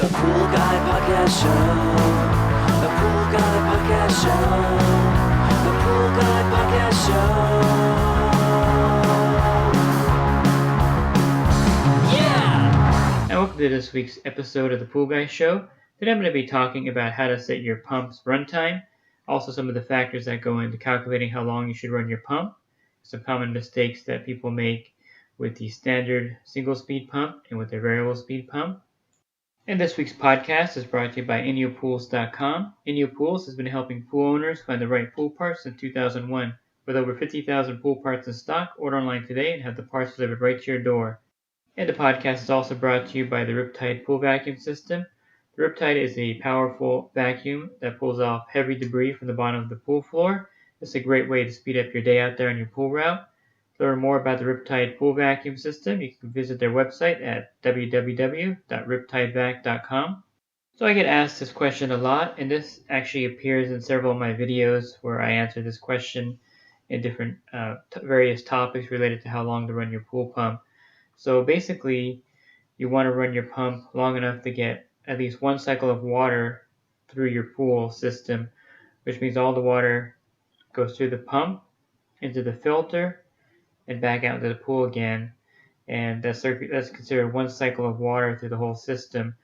The Pool Guy Podcast Show. The Pool Guy Podcast Show. The Pool Guy Podcast Show. Yeah! And welcome to this week's episode of the Pool Guy Show. Today I'm going to be talking about how to set your pump's runtime, also some of the factors that go into calculating how long you should run your pump, some common mistakes that people make with the standard single-speed pump and with their variable speed pump. And this week's podcast is brought to you by InyoPools.com. InyoPools has been helping pool owners find the right pool parts since 2001. With over 50,000 pool parts in stock, order online today and have the parts delivered right to your door. And the podcast is also brought to you by the Riptide Pool Vacuum System. The Riptide is a powerful vacuum that pulls off heavy debris from the bottom of the pool floor. It's a great way to speed up your day out there on your pool route. To learn more about the Riptide Pool Vacuum System, you can visit their website at www.riptidevac.com. So I get asked this question a lot, and this actually appears in several of my videos where I answer this question in different various topics related to how long to run your pool pump. So basically, you want to run your pump long enough to get at least one cycle of water through your pool system, which means all the water goes through the pump, into the filter, and back out into the pool again. And that's considered one cycle of water through the whole system.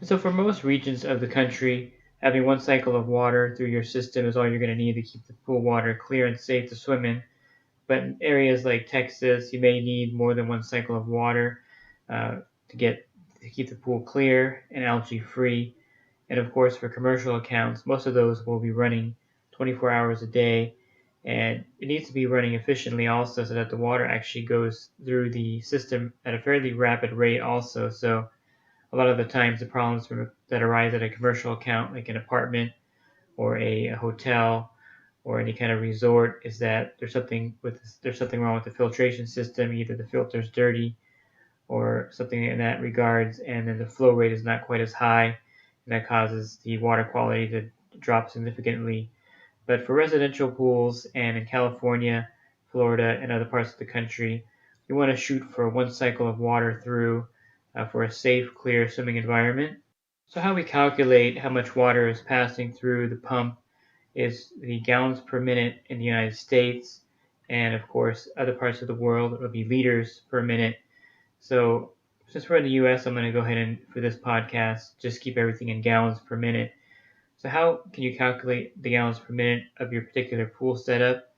So for most regions of the country, having one cycle of water through your system is all you're going to need to keep the pool water clear and safe to swim in. But in areas like Texas, you may need more than one cycle of water to keep the pool clear and algae free. And of course, for commercial accounts, most of those will be running 24 hours a day, and it needs to be running efficiently also, so that the water actually goes through the system at a fairly rapid rate also. So a lot of the times the problems that arise at a commercial account, like an apartment or a hotel or any kind of resort, is that there's something wrong with the filtration system. Either the filter's dirty or something in that regards, and then the flow rate is not quite as high, and that causes the water quality to drop significantly. But for residential pools and in California, Florida, and other parts of the country, you want to shoot for one cycle of water through for a safe, clear swimming environment. So how we calculate how much water is passing through the pump is the gallons per minute in the United States, and of course other parts of the world it will be liters per minute. So since we're in the US, I'm going to go ahead and, for this podcast, just keep everything in gallons per minute. So how can you calculate the gallons per minute of your particular pool setup?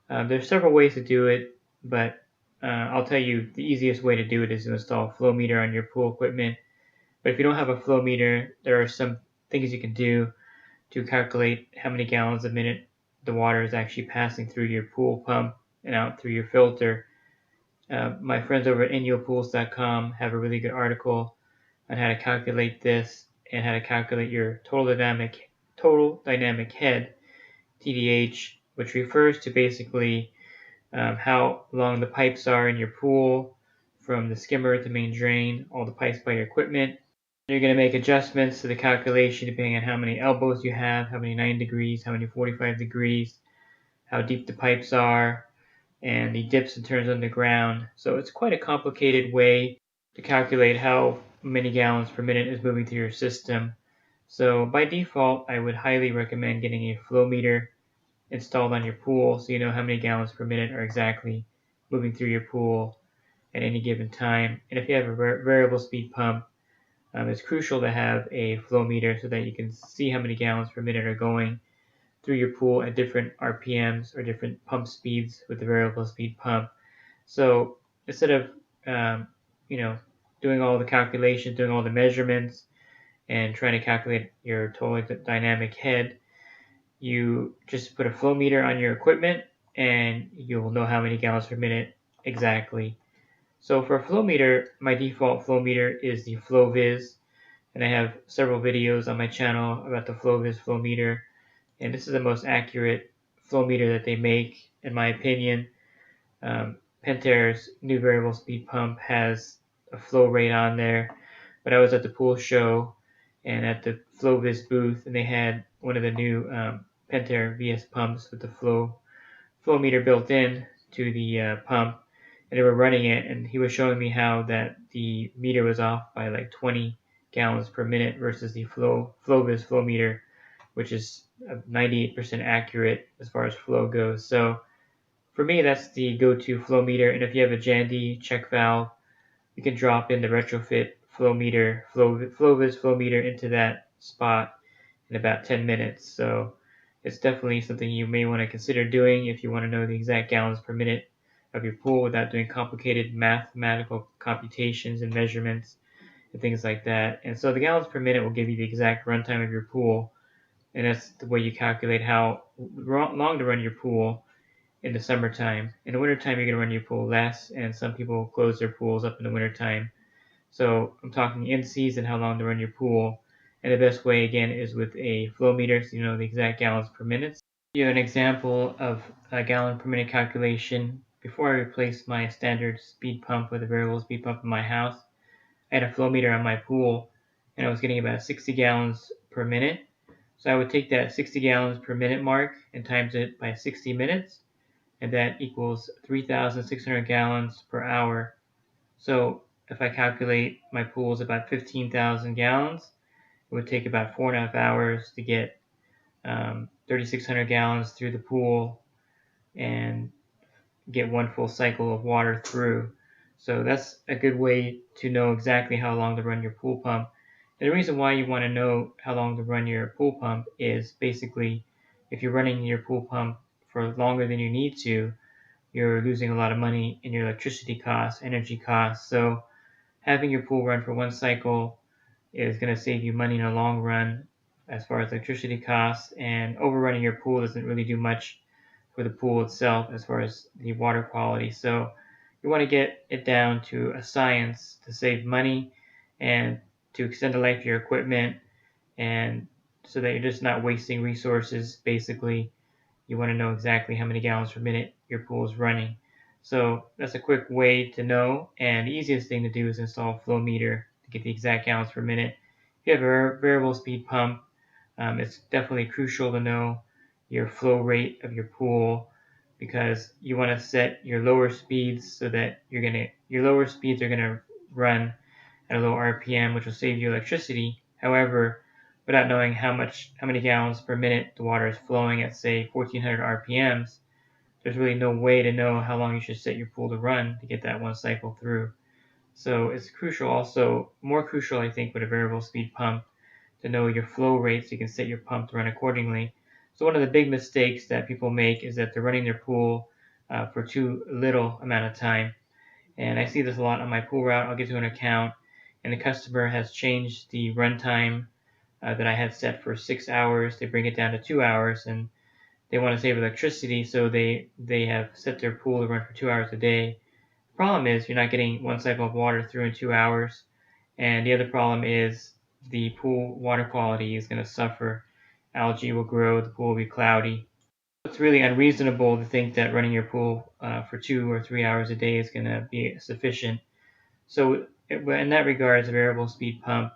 There's several ways to do it, but I'll tell you the easiest way to do it is to install a flow meter on your pool equipment. But if you don't have a flow meter, there are some things you can do to calculate how many gallons a minute the water is actually passing through your pool pump and out through your filter. My friends over at InyoPools.com have a really good article on how to calculate this and how to calculate your total dynamic head, TDH, which refers to basically how long the pipes are in your pool from the skimmer to main drain, all the pipes by your equipment. You're going to make adjustments to the calculation depending on how many elbows you have, how many 9 degrees, how many 45 degrees, how deep the pipes are, and the dips and turns underground. So it's quite a complicated way to calculate how many gallons per minute is moving through your system. So by default, I would highly recommend getting a flow meter installed on your pool so you know how many gallons per minute are exactly moving through your pool at any given time. And if you have a variable speed pump, it's crucial to have a flow meter so that you can see how many gallons per minute are going through your pool at different RPMs or different pump speeds with the variable speed pump. So instead of doing all the calculations, doing all the measurements, and trying to calculate your total dynamic head, you just put a flow meter on your equipment and you'll know how many gallons per minute exactly. So for a flow meter, my default flow meter is the FlowViz, and I have several videos on my channel about the FlowViz flow meter, and this is the most accurate flow meter that they make, in my opinion. Pentair's new variable speed pump has a flow rate on there, but I was at the pool show and at the FlowViz booth, and they had one of the new Pentair VS pumps with the flow meter built in to the pump, and they were running it, and he was showing me how that the meter was off by like 20 gallons per minute versus the Flowvis flow meter, which is 98% accurate as far as flow goes. So for me, that's the go-to flow meter. And if you have a Jandy check valve, you can drop in the retrofit Flowvis flow meter into that spot in about 10 minutes. So it's definitely something you may want to consider doing if you want to know the exact gallons per minute of your pool without doing complicated mathematical computations and measurements and things like that. And so the gallons per minute will give you the exact runtime of your pool, and that's the way you calculate how long to run your pool in the summertime. In the wintertime, you're going to run your pool less, and some people close their pools up in the wintertime. So I'm talking in season, how long to run your pool. And the best way, again, is with a flow meter, so you know the exact gallons per minute. Give you an example of a gallon per minute calculation. Before I replaced my standard speed pump with a variable speed pump in my house, I had a flow meter on my pool, and I was getting about 60 gallons per minute. So I would take that 60 gallons per minute mark and times it by 60 minutes, and that equals 3,600 gallons per hour. So if I calculate my pool is about 15,000 gallons, it would take about 4.5 hours to get 3,600 gallons through the pool and get one full cycle of water through. So that's a good way to know exactly how long to run your pool pump. And the reason why you want to know how long to run your pool pump is basically if you're running your pool pump for longer than you need to, you're losing a lot of money in your electricity costs, energy costs. So having your pool run for one cycle is going to save you money in the long run as far as electricity costs, and overrunning your pool doesn't really do much for the pool itself as far as the water quality. So you want to get it down to a science to save money and to extend the life of your equipment, and so that you're just not wasting resources. Basically, you want to know exactly how many gallons per minute your pool is running. So that's a quick way to know, and the easiest thing to do is install a flow meter to get the exact gallons per minute. If you have a variable speed pump, it's definitely crucial to know your flow rate of your pool, because you want to set your lower speeds so that your lower speeds are gonna run at a low RPM, which will save you electricity. However, without knowing how many gallons per minute the water is flowing at, say, 1400 RPMs, there's really no way to know how long you should set your pool to run to get that one cycle through. So it's crucial, also more crucial, I think, with a variable speed pump, to know your flow rate so you can set your pump to run accordingly. So one of the big mistakes that people make is that they're running their pool for too little amount of time. And I see this a lot on my pool route. I'll get to an account, and the customer has changed the runtime that I had set for 6 hours. They bring it down to 2 hours, and they want to save electricity, so they have set their pool to run for 2 hours a day. The problem is you're not getting one cycle of water through in 2 hours, and the other problem is the pool water quality is going to suffer. Algae will grow, the pool will be cloudy. It's really unreasonable to think that running your pool for 2 or 3 hours a day is going to be sufficient. So in that regard, as a variable speed pump,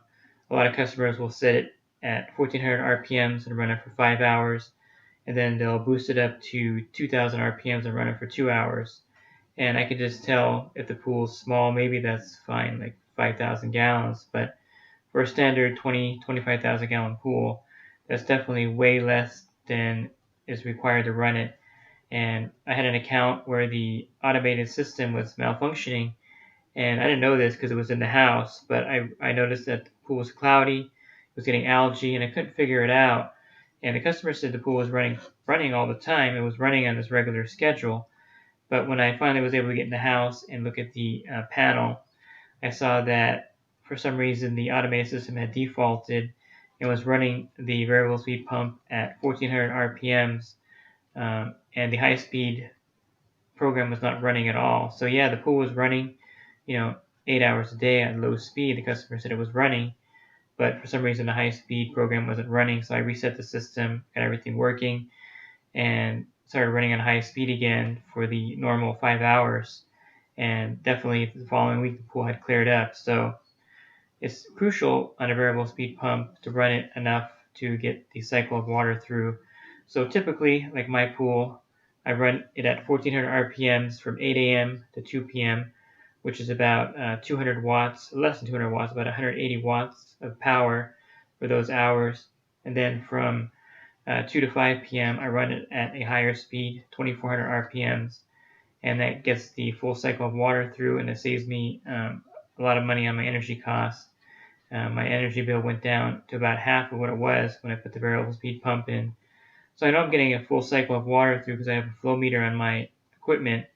a lot of customers will set it at 1400 RPMs and run it for 5 hours, and then they'll boost it up to 2000 RPMs and run it for 2 hours. And I can just tell if the pool's small, maybe that's fine, like 5,000 gallons, but for a standard 25,000 gallon pool, that's definitely way less than is required to run it. And I had an account where the automated system was malfunctioning, and I didn't know this because it was in the house, but I noticed that the pool was cloudy, it was getting algae, and I couldn't figure it out. And the customer said the pool was running all the time. It was running on its regular schedule. But when I finally was able to get in the house and look at the panel, I saw that for some reason the automated system had defaulted and was running the variable speed pump at 1400 RPMs, and the high speed program was not running at all. So yeah, the pool was running, 8 hours a day at low speed. The customer said it was running, but for some reason the high speed program wasn't running. So I reset the system, got everything working, and started running on high speed again for the normal 5 hours. And definitely the following week the pool had cleared up. So it's crucial on a variable speed pump to run it enough to get the cycle of water through. So typically, like my pool, I run it at 1400 RPMs from 8 a.m. to 2 p.m., which is about 200 watts, less than 200 watts, about 180 watts of power for those hours. And then from 2 to 5 p.m., I run it at a higher speed, 2400 RPMs, and that gets the full cycle of water through, and it saves me a lot of money on my energy costs. My energy bill went down to about half of what it was when I put the variable speed pump in. So I know I'm getting a full cycle of water through because I have a flow meter on my equipment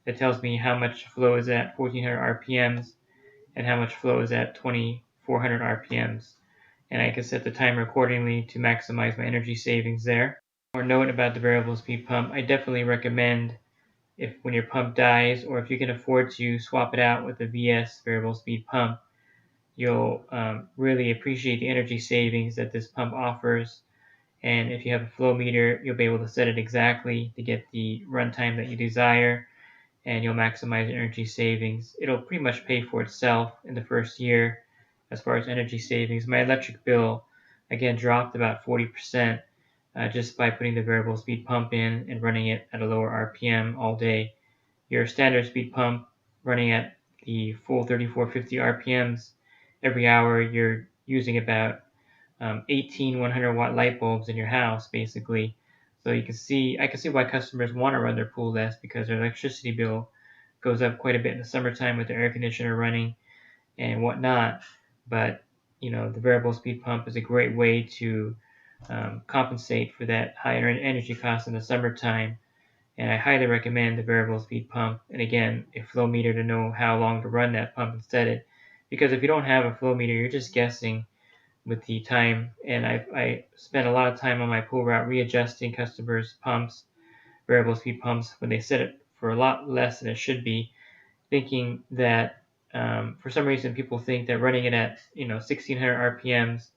that tells me how much flow is at 1400 RPMs and how much flow is at 2400 RPMs. And I can set the timer accordingly to maximize my energy savings there. Or note about the variable speed pump, I definitely recommend if when your pump dies, or if you can afford to swap it out with a VS variable speed pump, you'll really appreciate the energy savings that this pump offers. And if you have a flow meter, you'll be able to set it exactly to get the runtime that you desire, and you'll maximize energy savings. It'll pretty much pay for itself in the first year as far as energy savings. My electric bill, again, dropped about 40% just by putting the variable speed pump in and running it at a lower RPM all day. Your standard speed pump running at the full 3450 RPMs every hour, you're using about 18 100-watt light bulbs in your house, basically. So I can see why customers want to run their pool less, because their electricity bill goes up quite a bit in the summertime with the air conditioner running and whatnot. But the variable speed pump is a great way to compensate for that higher energy cost in the summertime. And I highly recommend the variable speed pump, and again, a flow meter to know how long to run that pump and set it. Because if you don't have a flow meter, you're just guessing with the time. And I spent a lot of time on my pool route readjusting customers' pumps, variable speed pumps, when they set it for a lot less than it should be, thinking that for some reason people think that running it at 1600 RPMs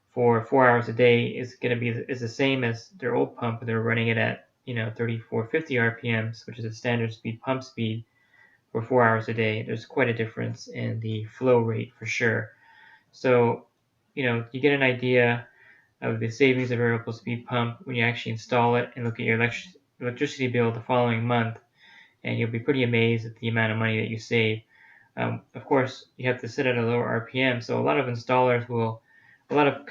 for 4 hours a day is the same as their old pump, but they're running it at 3450 RPMs, which is a standard speed pump speed for 4 hours a day. There's quite a difference in the flow rate for sure. So you get an idea of the savings of a variable speed pump when you actually install it and look at your electricity bill the following month, and you'll be pretty amazed at the amount of money that you save. Of course, you have to set at a lower RPM, so a lot of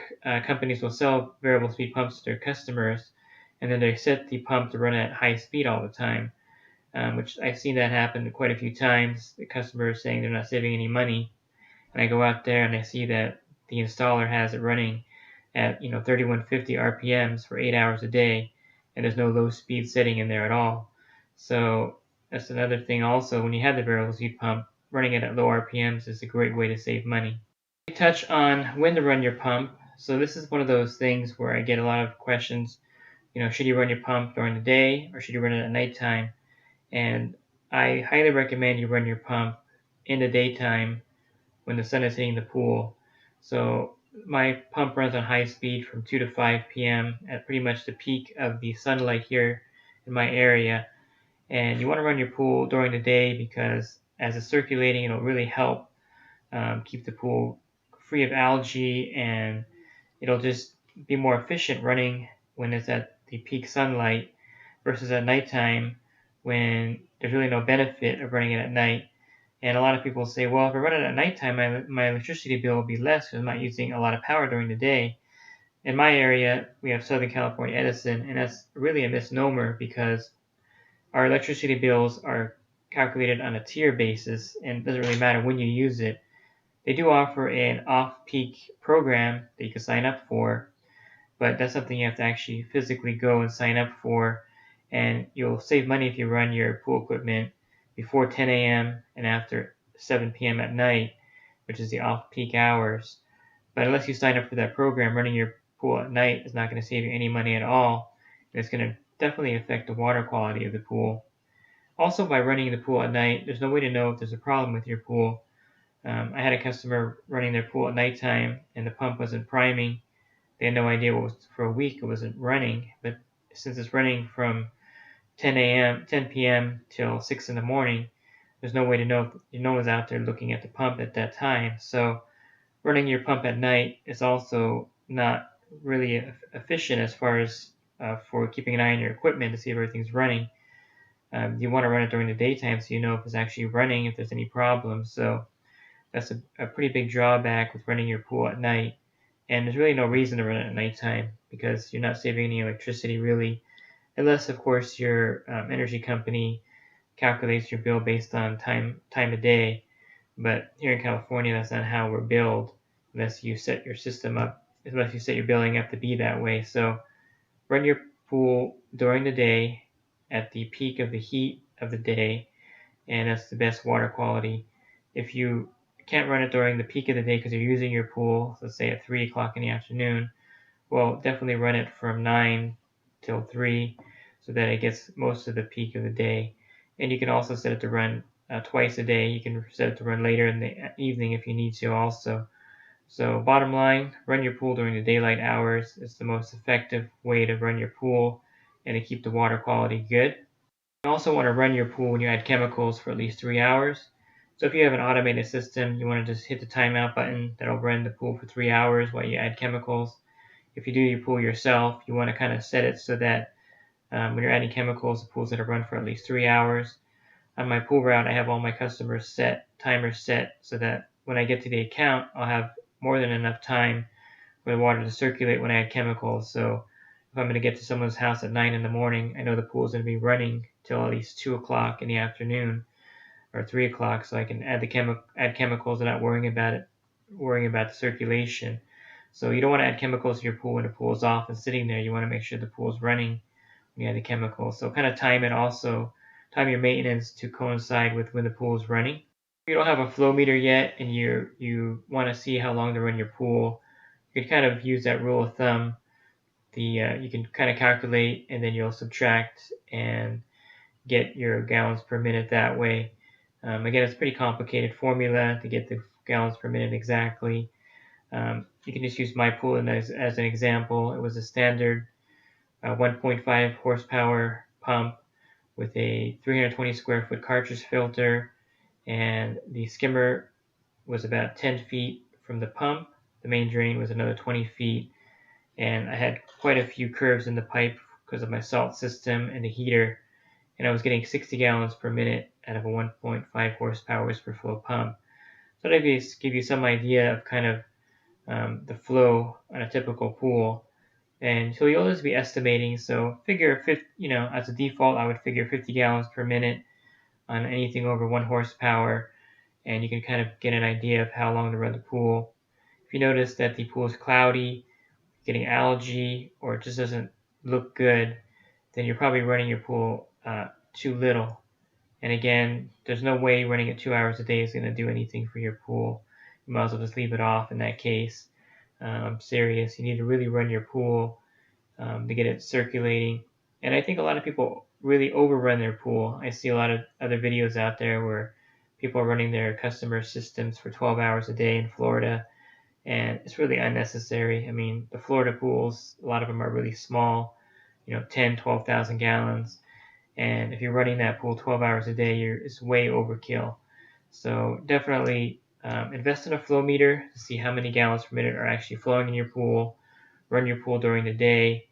companies will sell variable speed pumps to their customers, and then they set the pump to run at high speed all the time, which I've seen that happen quite a few times. The customer is saying they're not saving any money, and I go out there and I see that the installer has it running at 3150 RPMs for 8 hours a day, and there's no low speed setting in there at all. So that's another thing also. When you have the variable speed pump, running it at low RPMs is a great way to save money. We touch on when to run your pump. So this is one of those things where I get a lot of questions. Should you run your pump during the day or should you run it at nighttime? And I highly recommend you run your pump in the daytime when the sun is hitting the pool. So my pump runs on high speed from 2 to 5 p.m. at pretty much the peak of the sunlight here in my area. And you want to run your pool during the day because as it's circulating, it'll really help keep the pool free of algae, and it'll just be more efficient running when it's at the peak sunlight versus at nighttime when there's really no benefit of running it at night. And a lot of people say, well, if I run it at nighttime, my electricity bill will be less because I'm not using a lot of power during the day. In my area, we have Southern California Edison, and that's really a misnomer because our electricity bills are calculated on a tier basis, and it doesn't really matter when you use it. They do offer an off-peak program that you can sign up for, but that's something you have to actually physically go and sign up for, and you'll save money if you run your pool equipment before 10 a.m. and after 7 p.m. at night, which is the off-peak hours. But unless you sign up for that program, running your pool at night is not going to save you any money at all, and it's going to definitely affect the water quality of the pool. Also, by running the pool at night, there's no way to know if there's a problem with your pool. I had a customer running their pool at nighttime and the pump wasn't priming. They had no idea for a week it wasn't running, but since it's running from 10 p.m. till 6 in the morning, there's no way to know if no one's out there looking at the pump at that time. So running your pump at night is also not really efficient as far as for keeping an eye on your equipment to see if everything's running. You want to run it during the daytime so you know if it's actually running, if there's any problems. So that's a pretty big drawback with running your pool at night. And there's really no reason to run it at nighttime because you're not saving any electricity really, unless of course your energy company calculates your bill based on time of day. But here in California, that's not how we're billed unless you set your system up, unless you set your billing up to be that way. So run your pool during the day at the peak of the heat of the day, and that's the best water quality. If you can't run it during the peak of the day because you're using your pool, let's say at 3 o'clock in the afternoon, well, definitely run it from 9 till 3 so that it gets most of the peak of the day. And you can also set it to run twice a day. You can set it to run later in the evening if you need to also. So bottom line, run your pool during the daylight hours. It's the most effective way to run your pool and to keep the water quality good. You also want to run your pool when you add chemicals for at least 3 hours. So if you have an automated system, you want to just hit the timeout button. That'll run the pool for 3 hours while you add chemicals. If you do your pool yourself, you want to kind of set it so that when you're adding chemicals, the pool's going to run for at least 3 hours. On my pool route, I have all my customers timers set, so that when I get to the account, I'll have more than enough time for the water to circulate when I add chemicals. So if I'm going to get to someone's house at 9 in the morning, I know the pool is going to be running till at least 2 o'clock in the afternoon or 3 o'clock, so I can add chemicals without worrying about the circulation. So you don't want to add chemicals to your pool when the pool is off and sitting there. You want to make sure the pool is running when you add the chemicals. So kind of time your maintenance to coincide with when the pool is running. If you don't have a flow meter yet and you want to see how long to run your pool, you can kind of use that rule of thumb. You can kind of calculate and then you'll subtract and get your gallons per minute that way. Again, it's a pretty complicated formula to get the gallons per minute exactly. You can just use my pool as an example. It was a standard 1.5 horsepower pump with a 320 square foot cartridge filter, and the skimmer was about 10 feet from the pump. The main drain was another 20 feet, and I had quite a few curves in the pipe because of my salt system and the heater, and I was getting 60 gallons per minute out of a 1.5 horsepower whisper flow pump. So that give you some idea of kind of the flow on a typical pool. And so you'll just be estimating. So figure, as a default, I would figure 50 gallons per minute on anything over 1 horsepower, and you can kind of get an idea of how long to run the pool. If you notice that the pool is cloudy, getting algae, or it just doesn't look good, then you're probably running your pool too little. And again, there's no way running it 2 hours a day is going to do anything for your pool. You might as well just leave it off in that case. I'm serious. You need to really run your pool to get it circulating. And I think a lot of people really overrun their pool. I see a lot of other videos out there where people are running their customer systems for 12 hours a day in Florida, and it's really unnecessary. I mean, the Florida pools, a lot of them are really small, 10, 12,000 gallons. And if you're running that pool 12 hours a day, it's way overkill. So definitely invest in a flow meter to see how many gallons per minute are actually flowing in your pool. Run your pool during the day,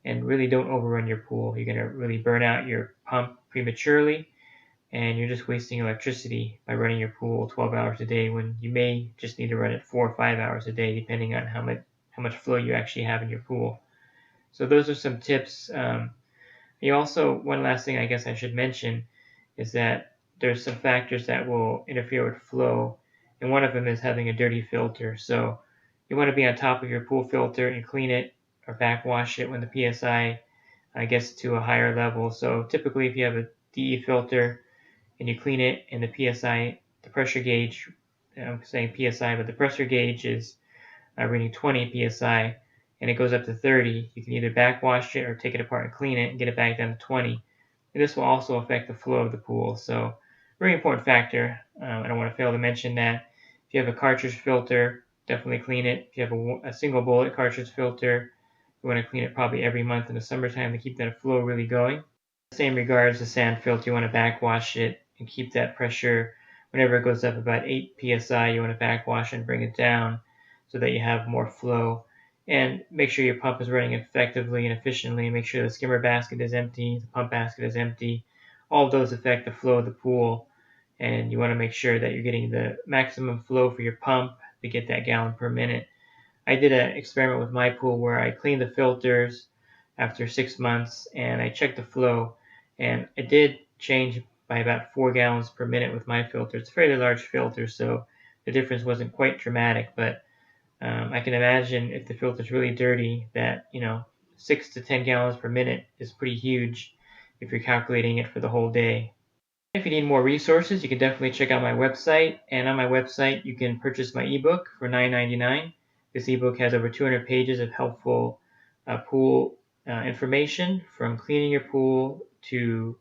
and really don't overrun your pool. You're going to really burn out your pump prematurely, and you're just wasting electricity by running your pool 12 hours a day when you may just need to run it 4 or 5 hours a day, depending on how much flow you actually have in your pool. So those are some tips. One last thing I guess I should mention is that there's some factors that will interfere with flow, and one of them is having a dirty filter. So you want to be on top of your pool filter and clean it or backwash it when the PSI gets to a higher level. So typically if you have a DE filter and you clean it and the PSI, the pressure gauge, I'm saying PSI, but the pressure gauge is reading 20 PSI and it goes up to 30, you can either backwash it or take it apart and clean it and get it back down to 20. And this will also affect the flow of the pool. So very important factor. I don't want to fail to mention that. If you have a cartridge filter, definitely clean it. If you have a single bullet cartridge filter, you want to clean it probably every month in the summertime to keep that flow really going. Same regards the sand filter, you want to backwash it and keep that pressure. Whenever it goes up about 8 psi, you want to backwash and bring it down so that you have more flow. And make sure your pump is running effectively and efficiently. Make sure the skimmer basket is empty, the pump basket is empty. all of those affect the flow of the pool, and you want to make sure that you're getting the maximum flow for your pump to get that gallon per minute. I did an experiment with my pool where I cleaned the filters after 6 months and I checked the flow, and it did change by about 4 gallons per minute with my filter. It's a fairly large filter, so the difference wasn't quite dramatic, but I can imagine if the filter's really dirty that, 6 to 10 gallons per minute is pretty huge if you're calculating it for the whole day. If you need more resources, you can definitely check out my website. And on my website, you can purchase my ebook for $9.99. This ebook has over 200 pages of helpful pool information, from cleaning your pool to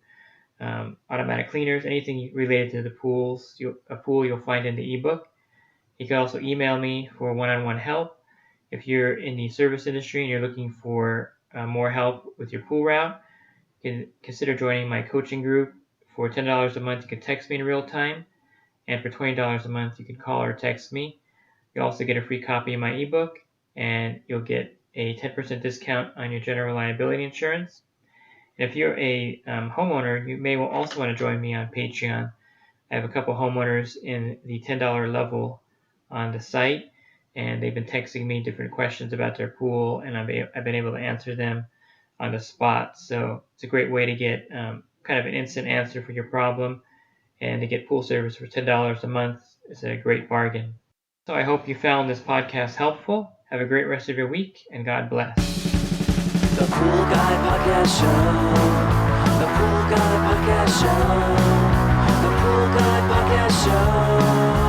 automatic cleaners, anything related to the pool you'll find in the ebook. You can also email me for one-on-one help. If you're in the service industry and you're looking for more help with your pool route, you can consider joining my coaching group. For $10 a month, you can text me in real time, and for $20 a month, you can call or text me. You'll also get a free copy of my ebook, and you'll get a 10% discount on your general liability insurance. And if you're a homeowner, you may also want to join me on Patreon. I have a couple homeowners in the $10 level on the site, and they've been texting me different questions about their pool, and I've been able to answer them on the spot. So it's a great way to get kind of an instant answer for your problem, and to get pool service for $10 a month is a great bargain. So I hope you found this podcast helpful. Have a great rest of your week, and God bless. The Pool Guy Podcast Show. The Pool Guy Podcast Show. The Pool Guy Podcast Show.